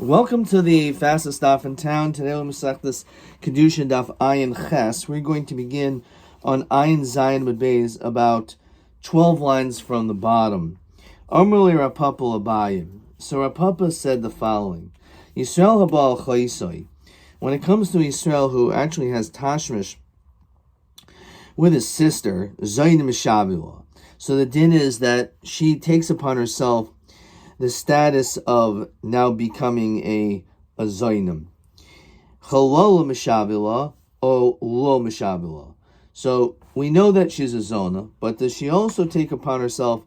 Welcome to the fastest daf in town. Today we'll start this Kiddushin daf Ayin Ches. We're going to begin on Ayin Zayin Beis, about 12 lines from the bottom. Amrli Rapapa Abayim. So Rapapa said the following: Yisrael Habal Chaisoi. When it comes to Yisrael, who actually has Tashmish with his sister, Zayin Mishavila. So the din is that she takes upon herself the status of now becoming a Zainim. Chalala Mishavila or Lo Mishavila. So we know that she's a Zona, but does she also take upon herself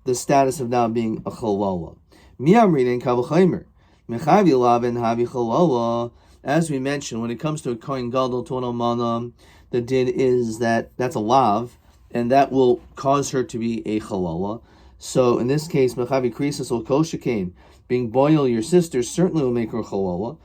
the status of now being a Chalala? Miamrin and Kavachaimer. Mechavilav Havi Chalala. As we mentioned, when it comes to a Kohen Gadol to an Almana, the din is that that's a Lav, and that will cause her to be a Chalala. So in this case, Mechavi Krisis or Koshikain, being boil your sister certainly will make her Chalala.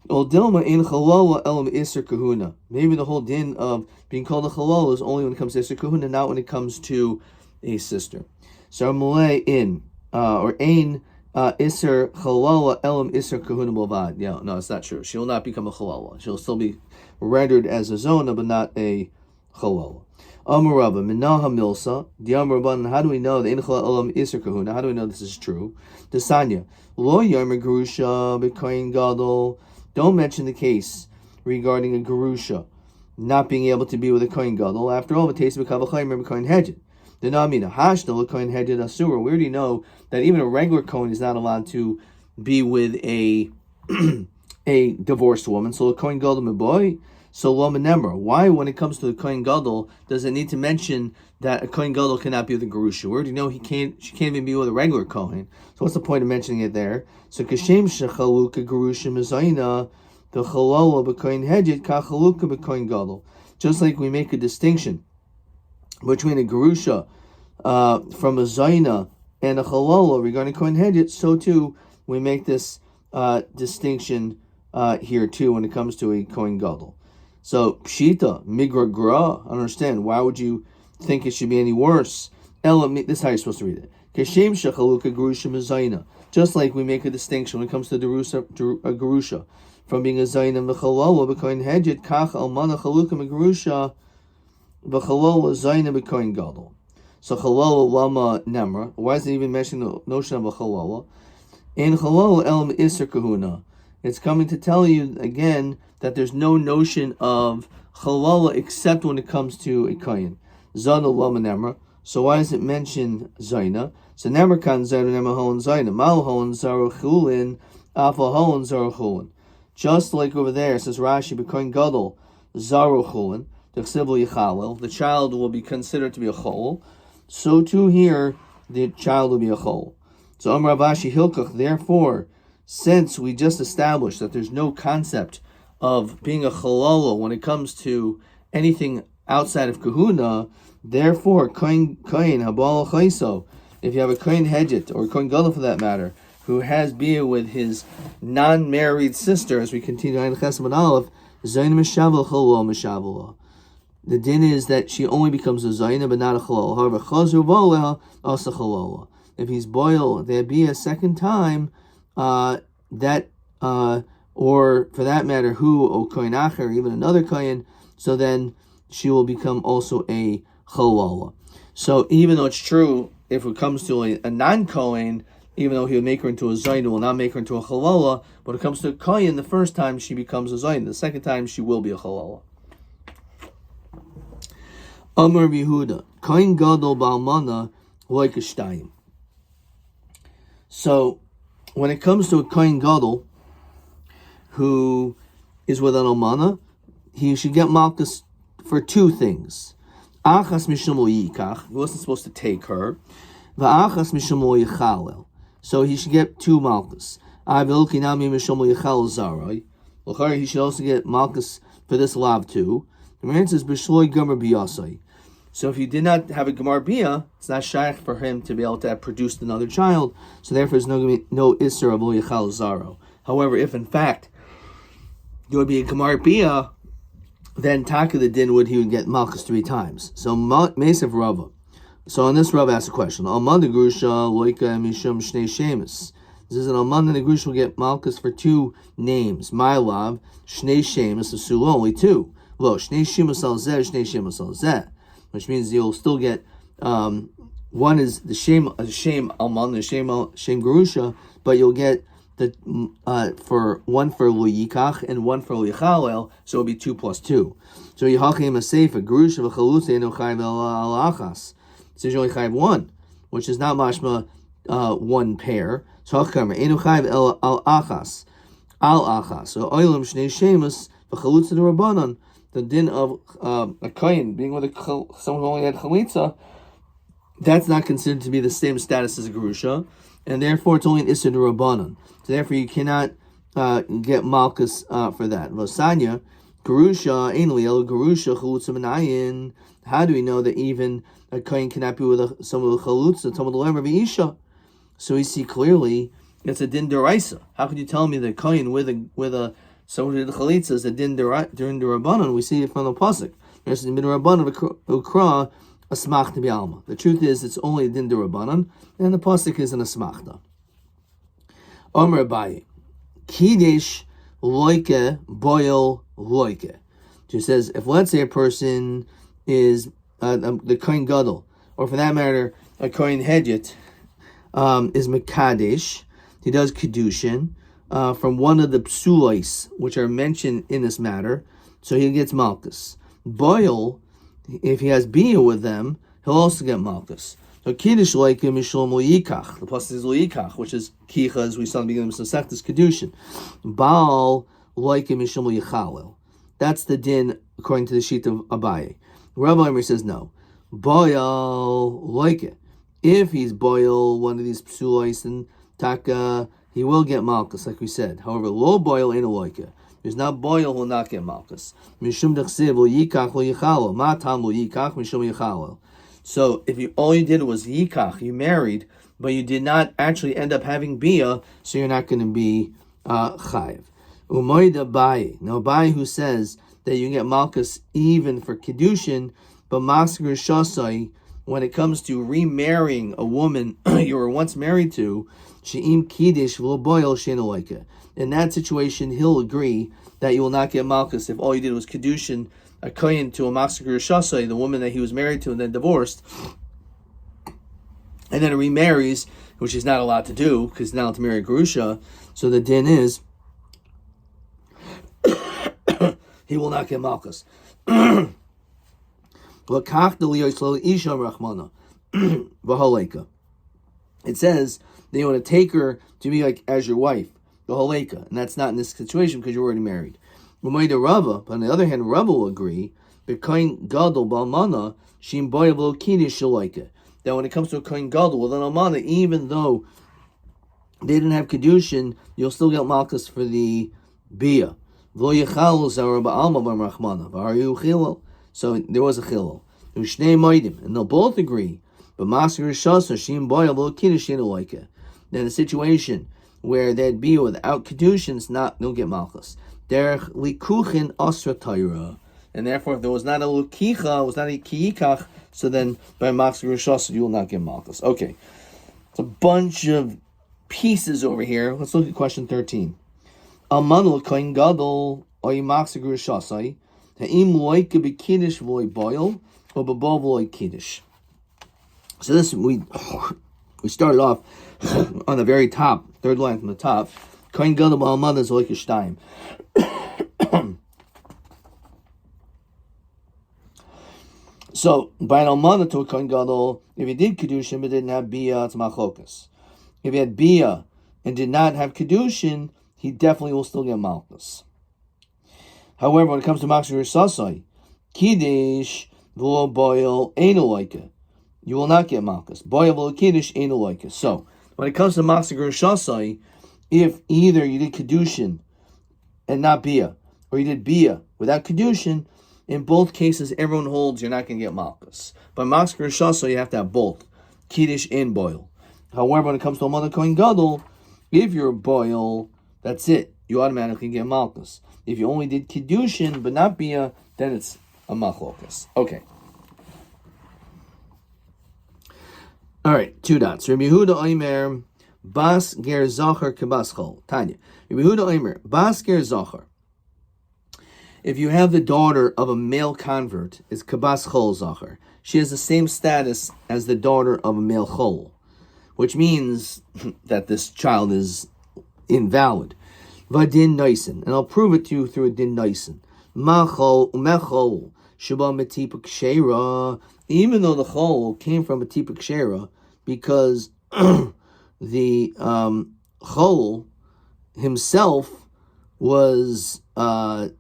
Oldilma in Chalala elam Isser Kahuna. Maybe the whole din of being called a Chalala is only when it comes to Isser Kahuna, not when it comes to a sister. So Malay in or Ain Isser Chalala elam Isser Kahuna Bovad. Yeah, no, it's not true. She will not become a Chalala. She'll still be rendered as a Zona, but not a Chalala. Amurabba, Minaha Milsa, the Amuraban, how do we know the Inchla Olam Isser Kahuna? How do we know this is true? The Sanya, Lo Yarmer Garusha, Bitcoin Gadol. Don't mention the case regarding a Garusha not being able to be with a Kohen Gadol. After all, the taste of Kavachaymer Kohen Hedget. The Namina, Hashtal Kohen Hedget Asura. We already know that even a regular Kohen is not allowed to be with a a divorced woman. So a Kohen Gadol Meboy. So Lo Menemra, why when it comes to the Kohen Gadol does it need to mention that a Kohen Gadol cannot be with a Gerusha? We already know she can't even be with a regular Kohen. So what's the point of mentioning it there? So Kashem Shechaluka Gerusha Mezayna, the Chalala B'Kohen Hedget Ka Chaluka B'Kohen Gadol. Just like we make a distinction between a Gerusha from a Zayna and a Chalala regarding Kohen Hedget, so too we make this distinction here too when it comes to a Kohen Gadol. So, Pshita, Migra Gra, I understand. Why would you think it should be any worse? This is how you're supposed to read it. Keshem Shechaluka Gerusha Mezayna. Just like we make a distinction when it comes to a Gerusha, from being a Zayna V'chalala B'kohen Hedget, Kach Almana Chaluka M'Gerusha, V'chalala Zayna B'kohen Gadol. So, Chalala Lama Nemra. Why is it even mentioning the notion of a Chalala? In Chalala Elm Isser Kahuna. It's coming to tell you again that there's no notion of Chalala except when it comes to a Kohen. Zana Lama Nemra. So why does it mention Zayna? So Nemra kan Zayna Nemra Hohen Zayna. Mal Hohen Zaru Chulin, Afa Hohen Zaru Chulin. Just like over there, says Rashi, B'Kohen Gadol, Zaru Chulin, T'chsivu Yichalel. The child will be considered to be a Chol. So too here, the child will be a Chol. So Amar Avashi Hilkach, therefore, since we just established that there's no concept of being a Chalala when it comes to anything outside of Kahuna, therefore, Kohen Habal Chaiso, if you have a Kohen Hedget, or Kohen Gadol for that matter, who has bia with his non-married sister, as we continue in Chesed and Aleph, Zayin Mishavel Chalala Mishavela. The din is that she only becomes a Zayna, but not a Chalala. However, Chazu Voleha, also Chalala. If he's boiled, there be a second time, or for that matter, who or Kohen Acher, or even another Kohen, so then she will become also a Chalala. So even though it's true, if it comes to a non-Kohen, even though he would make her into a Zayin, will not make her into a Chalala, but when it comes to a Kohen, the first time she becomes a Zayin, the second time she will be a Chalala. Amar Yehuda, Kohen Gadol Ba'almana like a Shtayim. So when it comes to a Kohen Gadol who is with an almana, he should get malchus for two things. Achas mishum yikach, he wasn't supposed to take her. Va'achas mishum yichalel, so he should get two malchus. Avilki nami mishum yichal zarai. L'chari, he should also get malchus for this lav too. The man says b'shloi gomer biyasai. So if he did not have a gemar bia, it's not shaykh for him to be able to have produced another child. So therefore, there's no isser of yichal zaro. However, if in fact there would be a gemar bia, then taka the din he would get malchus 3 times. So Mesav Rava. So on this Rava asks a question. Almanda grusha loika mishum shnei shemus. This is an alman and a grush will get malchus for two names. My love, shnei shemus of only two. Lo, shnei shemus al zeh, shnei shemus al zeh. Which means you'll still get, one is the shame alman, the shame gerusha, but you'll get the for one for lo yikach and one for lo yichalel, so it'll be 2 plus 2. So yihachim a seifa gerusha v'chalutza eno chayv al achas. So you only chayv one, which is not mashma one pair. So hachkamer eno chayv al achas. So oilam shnei shemus v'chalutza the rabbanon. The din of a kohen being with someone who only had chalitza, that's not considered to be the same status as a gerusha, and therefore it's only an issur d'rabbanan. So therefore you cannot get malchus for that. Vosanya, gerusha, ein liel gerusha chalutza b'nayin. How do we know that even a kohen cannot be with someone with chalutza, someone with the lemer v'isha? So we see clearly it's a din d'oraisa. How could you tell me that kohen with a someone who did chalitza is a din during the rabbanon? We see it from the pasuk. There's the min rabbanon ukra asmachta bi'alma. The truth is, it's only a din rabbanon, and the pasuk is an asmachta. Omer Rabbi, kiddush loike boil loike. She says, if let's say a person is the kohen gadol, or for that matter, a kohen hedjit, is mekadesh, he does kiddushin, from one of the psulais which are mentioned in this matter, so he gets malchus. Boil, if he has bia with them, he'll also get malchus. So kiddush like mishlam yikach. The plus is yikach, which is kicha, as we saw in the beginning of the Masechtas Kiddushin. Baal like mishlam yichalel. That's the din according to the sheet of Abaye. Rabbi Omer says no. Boil like it. If he's boil one of these psulais and taka, he will get malchus, like we said. However, low boil ain't a loika. There's not boil, will not get malchus. Mishum dechsev lo yikach lo yichalo. Ma tam lo yikach mishum yichalo. So if all you did was yikach, you married, but you did not actually end up having bia, so you're not going to be chayiv. Umoid Abaye. Now Abaye who says that you get malchus even for kiddushin, but masger shasai, when it comes to remarrying a woman you were once married to, she'im kiddush v'lo boil she'ena loika. In that situation, he'll agree that you will not get malchus if all you did was kiddushin a kohen to a masger shasai, the woman that he was married to and then divorced, and then remarries, which he's not allowed to do because now to marry a gerusha. So the din is he will not get malchus. It says that you want to take her to be like as your wife, the haleka, and that's not in this situation because you're already married. But on the other hand, Rabbi will agree that when it comes to a kohen gadol with an almana, even though they didn't have kiddushin, you'll still get malchus for the bia. So there was a chilul. And they'll both agree. But then a situation where they'd be without kiddushin, they'll get malchus. And therefore, if there was not a lukicha, it was not a kiyikach, so then by masger shas you will not get malchus. Okay, it's a bunch of pieces over here. Let's look at question 13. Amanul kohen gadol oy masger shasai ha'im loike b'kiddush v'loy boil or b'bo v'loy kiddush. So this we started off on the very top, third line from the top. Kohen gadol ba'alman is loike shtayim. So, by an almana to a kohen gadol, if he did kiddushin but didn't have bia, it's machlokas. If he had bia and did not have kiddushin, he definitely will still get malchus. However, when it comes to masger sasai, kiddush v'lo boil einu loika, you will not get malchus. Boil v'lo kiddush einu loika. So, when it comes to masger sasai, if either you did kiddushin and not bia, or you did bia without kiddushin, in both cases, everyone holds you're not going to get malchus. But masger shasa, you have to have both, kiddush and boil. However, when it comes to a mother kohen gadol, if you're a boil, that's it. You automatically get malchus. If you only did kiddushin but not bia, then it's a machlokas. Okay. All right, 2 dots. Rabbi Yehuda Omer Bas ger zachar kebas chol. Tanya. Yehuda Omer, bas ger zachar. If you have the daughter of a male convert, it's kebas chol zachar. She has the same status as the daughter of a male chol, which means that this child is invalid. Vadin noisen, and I'll prove it to you through a din noisen. Machol umechol sheba metipa kshera. Even though the chol came from a tipa kshera, because the chol himself was not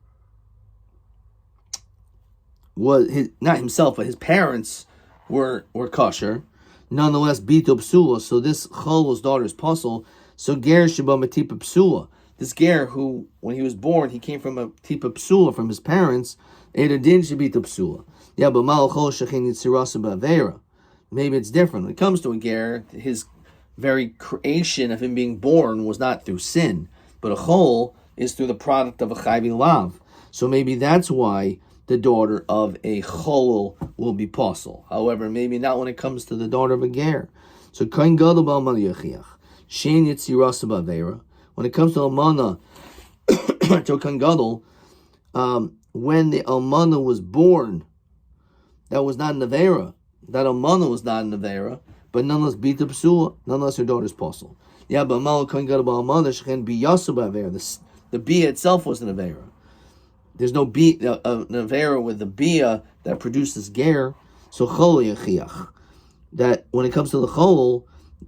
himself, but his parents were kosher. Nonetheless, bito psula. So this chol's daughter is puzzle. So ger sheba metipa psula. This ger, who when he was born, he came from a tipa psula from his parents. Eder din shebita psula. Yeah, but mal chol shechin yitzirasa ba'avera. Maybe it's different. When it comes to a ger, his very creation of him being born was not through sin, but a chol is through the product of a chayvi lav. So maybe that's why the daughter of a chol will be possible. However, maybe not when it comes to the daughter of a ger. So kain gadol ba'almana yachiach shein yitzirasa ba'avera. When it comes to almana, to kain gadol, when the almana was born, that was not an avera. That almana was not an avera, but nonetheless bita psula, nonetheless her daughter's possible. Yeah, but mal kain gadol ba'almana shechin biyasu ba'avera. The bia itself was an avera. There's no an avera with the bia that produces ger. So chol yachiach. That when it comes to the chol,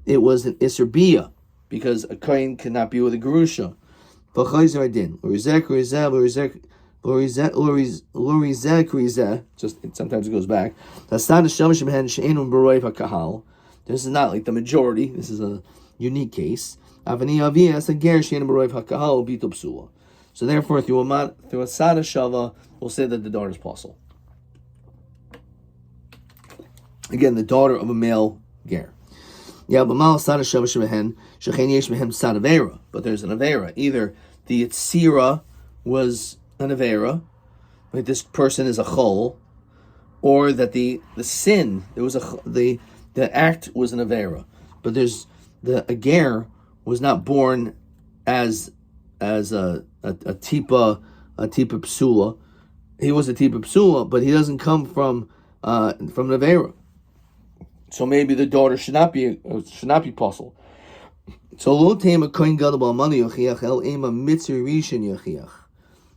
it was an iser bia, because a kohen cannot be with a gerusha. V'chayzer adin lorizek just sometimes it goes back. This is not like the majority. This is a unique case. So therefore, through a sada shava, we'll say that the daughter is possible. Again, the daughter of a male ger. Yeah, but mal sada shava shebehen shechen yesh behem sada avera. But there's an avera. Either the yitzira was an avera, like this person is a chol, or that the sin, there was the act was an avera, but there's a ger was not born as a tipa psula. He was a tipa psula, but he doesn't come from an avera. So maybe the daughter should not be possible. So lo tema kohen gadol ba'almana yachiach el ema mitzvah rishon yachiach.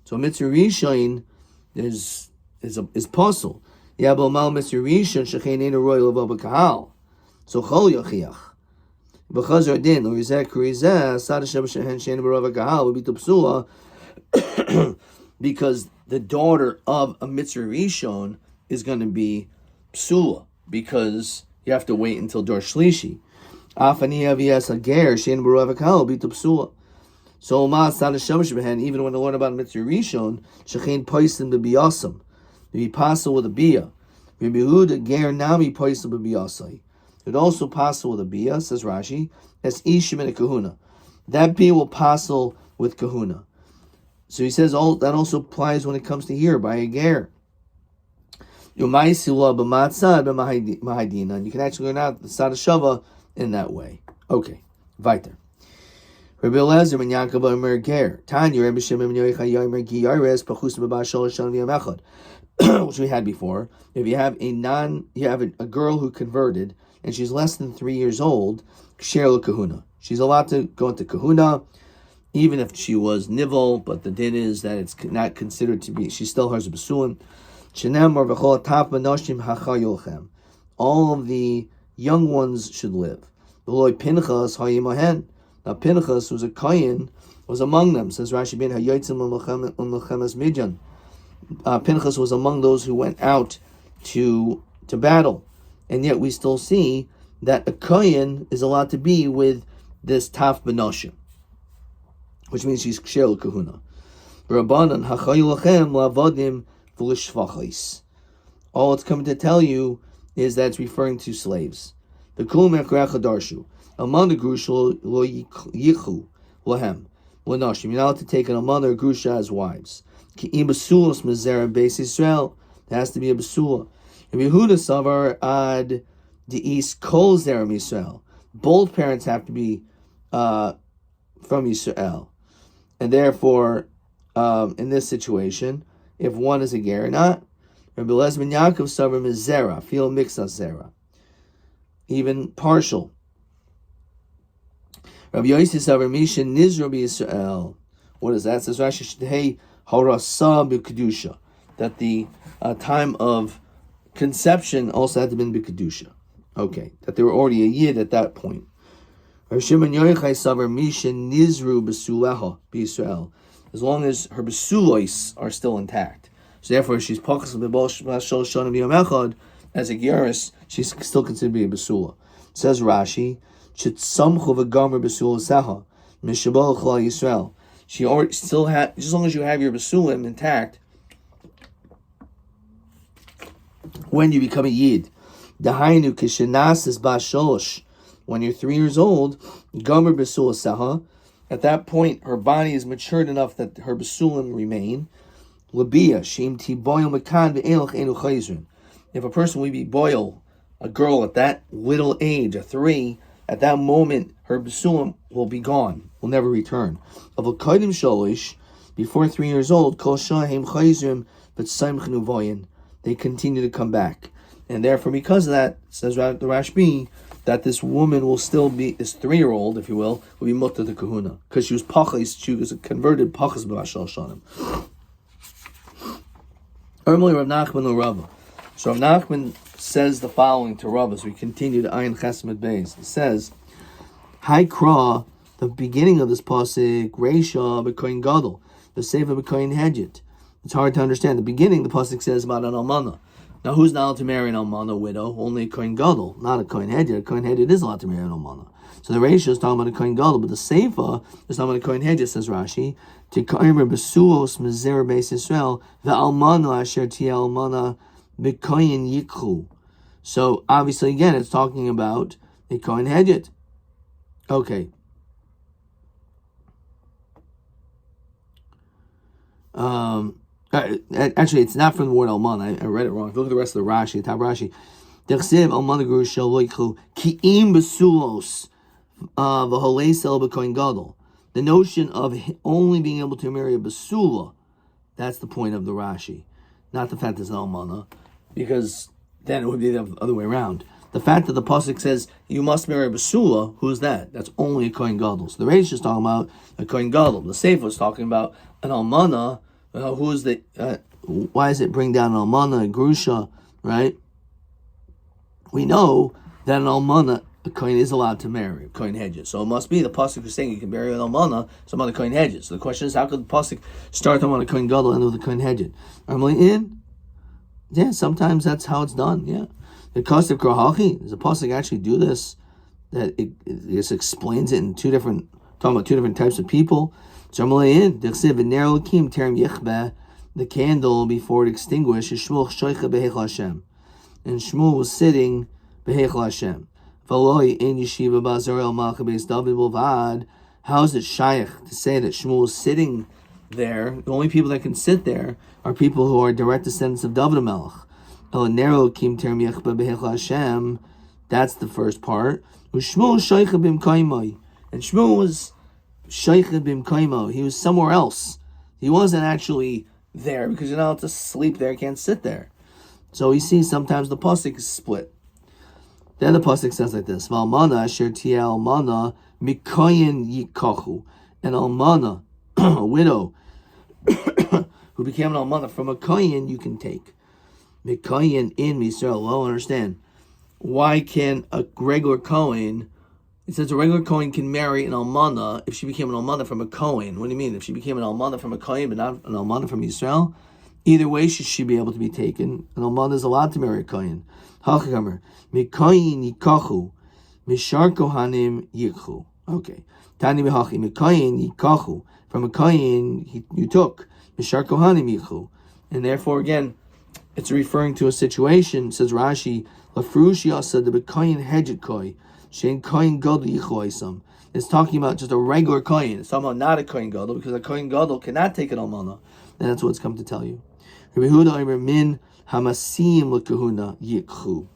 So mitzvah rishon is possible. Yeah, but mal mitzvah rishon shechein ein royal of kahal. So chol yachiach. B'chazar din lorizek kurizeh sada sheba shehen shein b'rov kahal would be tupsula, because the daughter of a mitzvah rishon is going to be psula, because you have to wait until dor shlishi. Afani avias hager shein b'rov kahal would be tupsula. So even when I learn about mitzvah rishon, shechein poisim b'biyasam, to be possible with a bia. Rabbi Yehuda ger nami poisim b'biyasai. It also possible with a bia, says Rashi, as ishim in a kahuna. That bia will passel with kahuna. So he says that also applies when it comes to here by a ger. You can actually learn out the sada shava in that way. Okay, weiter. Rabbi Elazar ben Yaakov Omer ger. Tanya Rabbi Shimon ben Yochai Yomer Gi Yares Pachus B'Ba Shalosh Shana V'Yom Echad, which we had before. If you have a girl who converted and she's less than 3 years old, ksher l'kahuna. She's allowed to go into kahuna, even if she was nivel. But the din is that it's not considered to be. She still has a besulim. Shenemar v'chol taf b'noshim hachayolchem. All of the young ones should live. V'loi Pinchas hayimahen. Now Pinchas was a kohen, was among them. Says Rashi ben hayotzim l'melchemes midyan. Pinchas was among those who went out to battle, and yet we still see that a kohen is allowed to be with this taf b'noshim, which means she's ksher l'kahuna. Rabbanan hachayolchem la'avadim v'lishvachos. All it's coming to tell you is that it's referring to slaves. The kul me'achrecha darshu. Among the grusha lo yichu lahem l'nashim. You're not allowed to take an amanda or grusha as wives. Ki'im basulas mezera beis Yisrael. There has to be a basula. Rabbi Yehuda savar ad de'is kol zera Yisrael. Both parents have to be from Yisrael. And therefore, in this situation, if one is a ger or not, Rabbi Eliezer ben Yaakov Savrim is zera, feel mixed zera, even partial. Rabbi Yossi Savrim Misha Nizra Yisrael. What is that? It says Rashi Shtehei Harasa B'Kedusha, that the time of conception also had to be B'Kedusha. Okay, that they were already a yid at that point. Rav Shimon Yochai Savrim Misha Nizru B'Suleha B'Yisrael, as long as her besulois are still intact. So therefore, she's pakas b'shol shana b'yom echad as a geras, she's still considered to be a besula. Says Rashi, "Chitzamchu v'gamer besula seha mishabal chlal Yisrael." She already still had, as long as you have your besulim intact, when you become a yid, dahainu kishenasis basholosh, when you're 3 years old, gamer besula seha. At that point, her body is matured enough that her besulim remain. Labia shim ti boil mekan ve'elach enu chayzrin. If a person would be boil, a girl at that little age, a 3, at that moment, her besulim will be gone, will never return. Of a kaidim sholish, before 3 years old, kol shahem chayzrim but saimchnu voyin, they continue to come back, and therefore, because of that, says the Rashbi, that this woman will still be, this 3-year-old, if you will be mutter to kahuna, because she was pachas, she was a converted pachas b'ashal shanim. Normally, Rav Nachman or Rabbi. So Rav Nachman says the following to Rabbi as we continue to Ayin Chesed Beis. It says, Haikra, the beginning of this pasuk, Reisha b'koyin gadol, the Sefer b'koyin hedjit. It's hard to understand. The beginning, the pasuk says about an almana. Now, who's not allowed to marry an almana, a widow? Only a koyin gadol, not a koyin hedjit. A koyin hedjit is allowed to marry an almana. So the Reisha is talking about a koyin gadol, but the Sefer is talking about a koyin hedjit, says Rashi. Tikaimer besuos mezer beis Yisrael the almana asher tia almana b'koyin yikhu. So obviously, again, it's talking about a koyin hedjit. Okay. Actually, it's not from the word almana. I read it wrong. If you look at the rest of the Rashi, the top Rashi, Dechsev almana grusha lo yikhu ki'im besulos v'holesel b'koyin gadol. The notion of only being able to marry a basula, that's the point of the Rashi. Not the fact that it's an almana, because then it would be the other way around. The fact that the pasuk says you must marry a basula, who's that? That's only a kohen gadol. So the Reish is talking about a kohen gadol. The Sefer is talking about an almana. Who is the? Why does it bring down an almana, a grusha, right? We know that an almana, the kohen is allowed to marry a kohen hedges. So it must be the pasuk is saying you can marry an almana, some other kohen hedges. So the question is, how could the pasuk start on a kohen gadol and end with a kohen hedges? Yeah, sometimes that's how it's done. Yeah, the cost of krahachi, does the pasuk actually do this? That it just explains it in talking about 2 different types of people. So the candle before it extinguished, and Shmuel was sitting behechal Hashem. How is it shaykh to say that Shmuel is sitting there? The only people that can sit there are people who are direct descendants of David Melech. That's the first part. And Shmuel was shaykh bim kaimo. He was somewhere else. He wasn't actually there, because you're not allowed to sleep there, can't sit there. So we see sometimes the pasuk is split. Then the pasuk says like this: Valmana asher tia almana mikoyin yikachu. An almana, a widow, who became an almana from a koyin, you can take. Mikoyin in Yisrael. Well, understand. Why can a regular koyin? It says a regular kohen can marry an almana if she became an almana from a kohen. What do you mean? If she became an almana from a kohen but not an almana from Yisrael? Either way, should she be able to be taken? An almana is allowed to marry a kohen. Hachakamer mikoyin yikachu, mishar kohanim yikchu. Okay. Tani mehachi mikoyin yikachu, from a kohen you took mishar kohanim yikchu, and therefore again, it's referring to a situation. Says Rashi, lafrushi asa the bekoyin hedget koi. It's talking about just a regular kohen. It's talking about not a kohen gadol, because a kohen gadol cannot take an almana. And that's what it's come to tell you. Min hamasim lekahuna yikhu.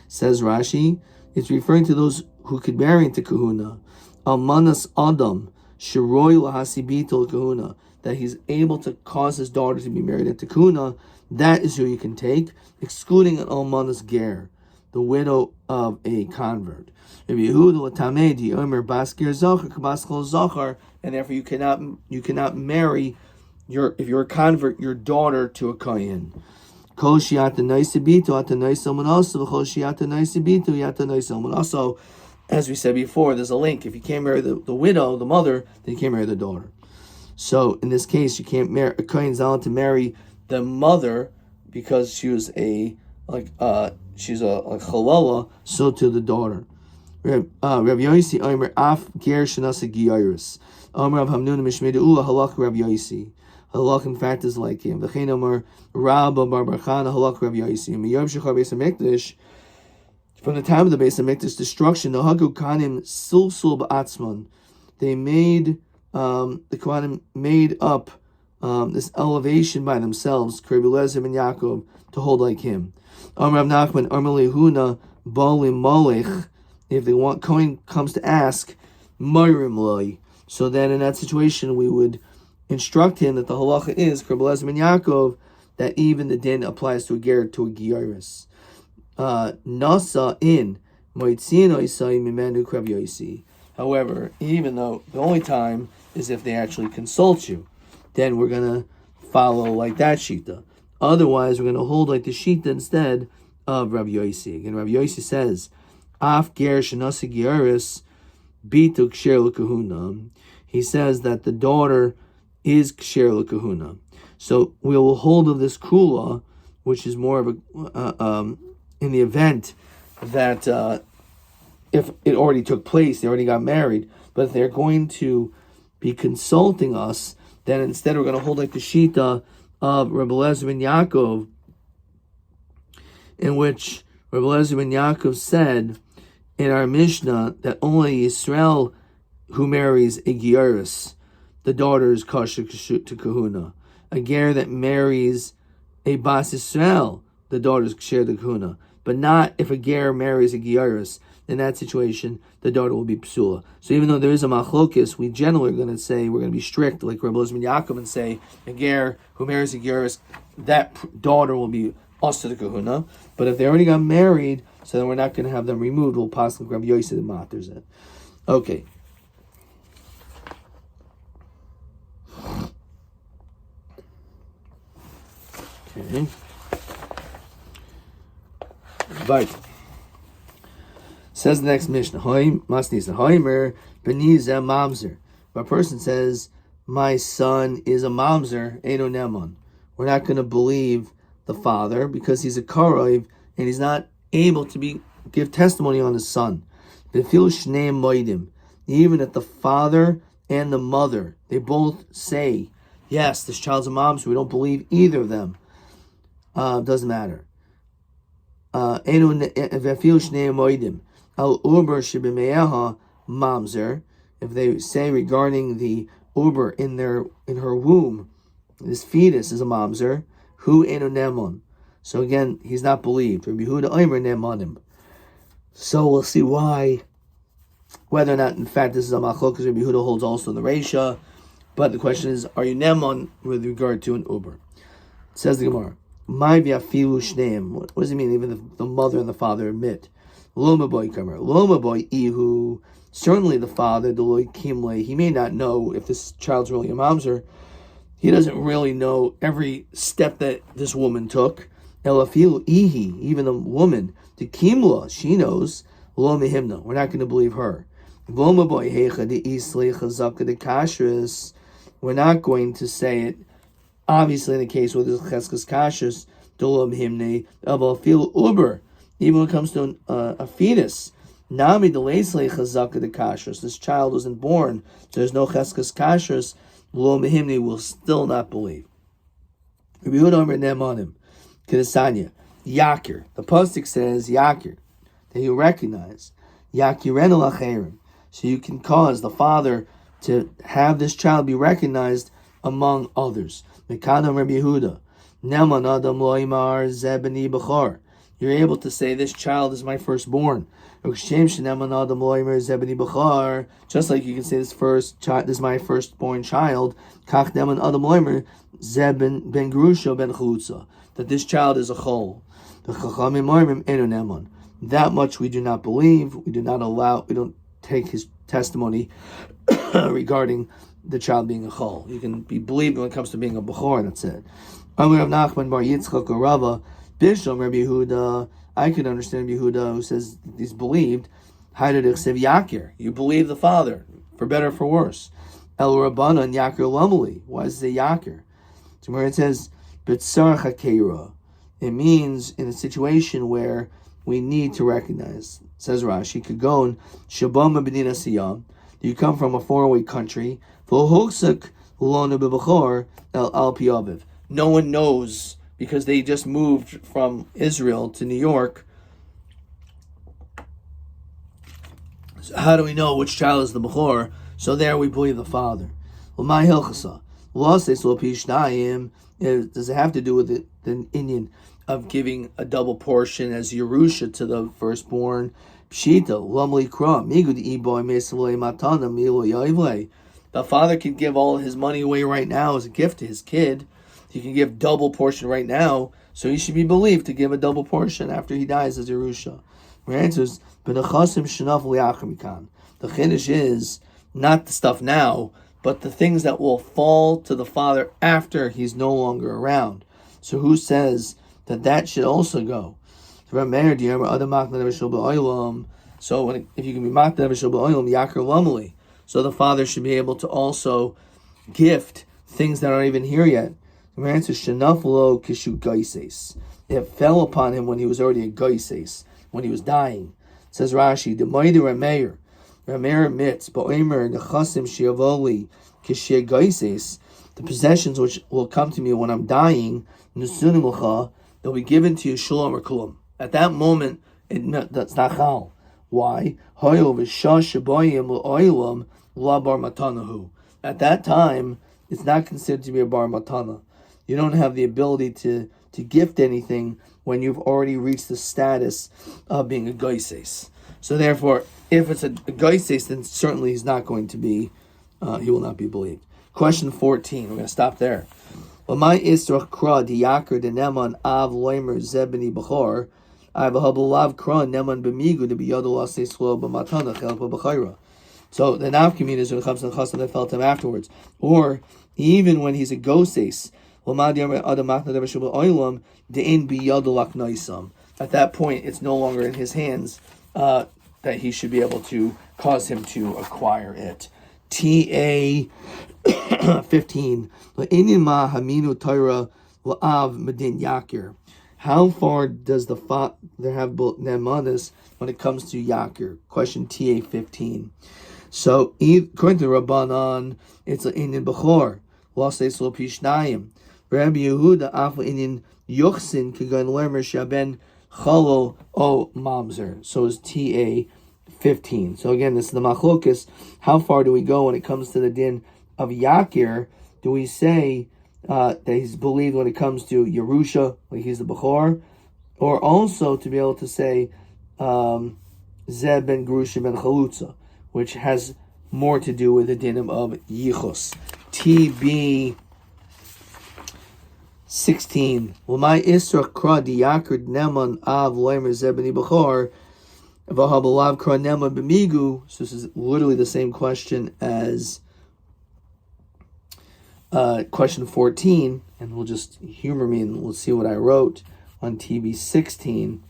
Says Rashi, it's referring to those who could marry into kahuna. Almanas Adam Shiroi Lahasibito Kahuna, that he's able to cause his daughter to be married at Kahuna, that is who you can take, excluding an Almanas Ger, the widow of a convert. And therefore you cannot marry if you're a convert, your daughter to a kohen. Also, as we said before, there's a link. If you can't marry the widow, the mother, then you can't marry the daughter. So in this case, you can't marry a kohen's allowed to marry the mother because she was she's a chalala, so to the daughter. Rabbi Yosi Omer Af Ger Shanasa Giyaris. Omer of Hamnuna Mishmeda Ula Halach Rabbi Yosi. Halach in fact is like him. The Chain Omer Rabba Barbarchana Halach Rabbi Yosi. And Yom Shechar Beis HaMikdash, from the time of the Beis HaMikdash destruction, the Hagu Kanim Sulsul Ba'atzman, they made the Kohanim made up this elevation by themselves, Rabbi Lezer and Yaakov, to hold like him. Omer Rav Nachman Omer Lehuna Bolim Molech. If the Kohen comes to ask, Mayrim Loi. So then in that situation, we would instruct him that the halacha is, Rabbi Lezer and Yaakov, that even the din applies to a ger, to a giyaris. Nasa in Moitzin Oisai Mimenu Rabbi Yosi. However, even though the only time is if they actually consult you, then we're going to follow like that shita. Otherwise, we're going to hold like the shita instead of Rabbi Yosi. Again, Rabbi Yosi says, Af ger shenasi giyaris bitu ksher l'kahuna. He says that the daughter is ksher l'kahuna. So we will hold of this kula, which is more of a in the event that if it already took place, they already got married, but if they're going to be consulting us, then instead we're going to hold like the shita of Rabbi Lezer ben Yaakov, in which Rabbi Lezer ben Yaakov said in our Mishnah that only Yisrael who marries a giyaris, the daughter is kosher to kahuna. A ger that marries a bas Yisrael, the daughter is kosher to kahuna. But not if a ger marries a giyaris. In that situation, the daughter will be psula. So even though there is a machlokis, we generally are going to say, we're going to be strict, like Rabbi Lezer ben Yaakov, and say a ger who marries a giyaris, that daughter will be also the kahuna. But if they already got married, so then we're not going to have them removed. We'll pass like Rabbi Yosef the Maters it. Okay. Okay. Right. Says the next Mishnah. Hoimer beniza mamzer. If a person says, my son is a mamzer, eino nemon, we're not going to believe the father because he's a karoiv and he's not able to give testimony on his son. Even if the father and the mother, they both say, yes, this child's a mom, so we don't believe either of them. Doesn't matter. If they say regarding the uber in her womb, this fetus is a mamzer, who enu nemon. So again, he's not believed. Rabbi Yehuda Omer nemonim. So we'll see why, whether or not in fact this is a machlok, because Rabbi Yehuda holds also in the Reisha. But the question is, are you nemon with regard to an uber? It says the Gemara, "My v'afilu shneim." What does it mean? Even if the mother and the father admit, Loma boy kamer, Loma boy ihu. Certainly the father, Deloy Kimle, he may not know if this child's really a mamzer. He doesn't really know every step that this woman took. Elafilu ihi, even the woman, the Kimla, she knows. Lo mehimna, we're not going to believe her. Loma boy hecha de isle chazaka de kashrus. We're not going to say it. Obviously, in the case where there's cheskas kashrus, Dolam himne, Elafilu uber. Even when it comes to a fetus, Nami deleisle chazaka de kashrus. This child wasn't born, so there's no cheskas kashrus. Lo mehimni will still not believe. Rabbi Yehuda Omer nemonim. Kedesanya. Yakir. The pasuk says Yakir, that you recognize. Yakiren alacherim. So you can cause the father to have this child be recognized among others. Mekadam Rabbi Yehuda. Neman adam loimar zebeni b'chor. you're able to say, this child is my firstborn. Just like you can say, this is my firstborn child. That this child is a chol. That much we do not believe. We do not allow. We don't take his testimony regarding the child being a chol. You can be believed when it comes to being a bechor. That's it. I could understand Yehuda who says he's believed. You believe the father, for better or for worse. El Rabbanan Yakir Lamali. Why does it say Yakir? So where it says B'tzar Chakeira, it means in a situation where we need to recognize. It says Rashi, Kagon Shabam Medina Siyam. You come from a faraway country. V'Hochsak Lona B'Bechor El Alpi Aviv. No one knows, because they just moved from Israel to New York. So how do we know which child is the Bechor? So there we believe the father. Well, my Hilchasa. Does it have to do with the Indian of giving a double portion as Yerusha to the firstborn? Pshita, Lamli Kra, Migud Iboy Mesavle Matana, Milo Yaivle. The father can give all his money away right now as a gift to his kid. He can give double portion right now, so he should be believed to give a double portion after he dies as Yerusha. My answer is, the Chiddush is not the stuff now, but the things that will fall to the father after he's no longer around. So who says that should also go? So if you can be Yakir Lamali, so the father should be able to also gift things that aren't even here yet. The answer is Shenaflo Kishu Gaises. It fell upon him when he was already a Gaises, when he was dying. It says Rashi, the Maida Rameir admits, Bo'emer Nechasim Shiavoli Kishia Gaises, the possessions which will come to me when I'm dying, Nusunim they'll be given to you Shalom or Kulum. At that moment, that's not chal. Why? At that time, it's not considered to be a bar matana. You don't have the ability to gift anything when you've already reached the status of being a goises. So therefore, if it's a goises, then certainly he's not going to be, he will not be believed. Question 14, we're going to stop there. My Israch Kra Diakar de Neman Av Loimer Zebeni Bechor. So the nafkamin is when it comes to the chasam that felt him afterwards, or even when he's a goses. At that point, it's no longer in his hands that he should be able to cause him to acquire it. TA 15. How far does the father have nemanis when it comes to Yakir? Question TA 15. So, according to Rabbanan, it's an Indian Bechor. Los Lo Pishnayim. Rabbi Yehuda Afa Indian Yochsin Kigan Lermer Shaben Chalo O Mamzer. So is TA 15. So again, this is the Machlokas. How far do we go when it comes to the din of Yakir? Do we say that he's believed when it comes to Yerusha, like he's the Bechor, or also to be able to say Zeb ben Grusha ben Chalutza, which has more to do with the dinim of Yichus. TB 16. L'may Isra Kra Diyakar Neman Av Loimer Zeb ben Bechor V'habalav Kra Neman b'migu. So this is literally the same question as question 14, and we'll just humor me and we'll see what I wrote on TB 16.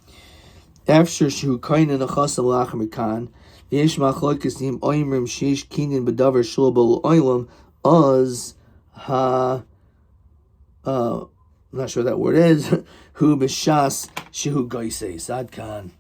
After Shu Kainin Achasam Lachamikan, the Ishma Chlokisim Oimrim Shish Kinin Bedavar Shulabal Oilam Az Ha I'm not sure what that word is. Hu Bishas Shehu Gaises Adkan.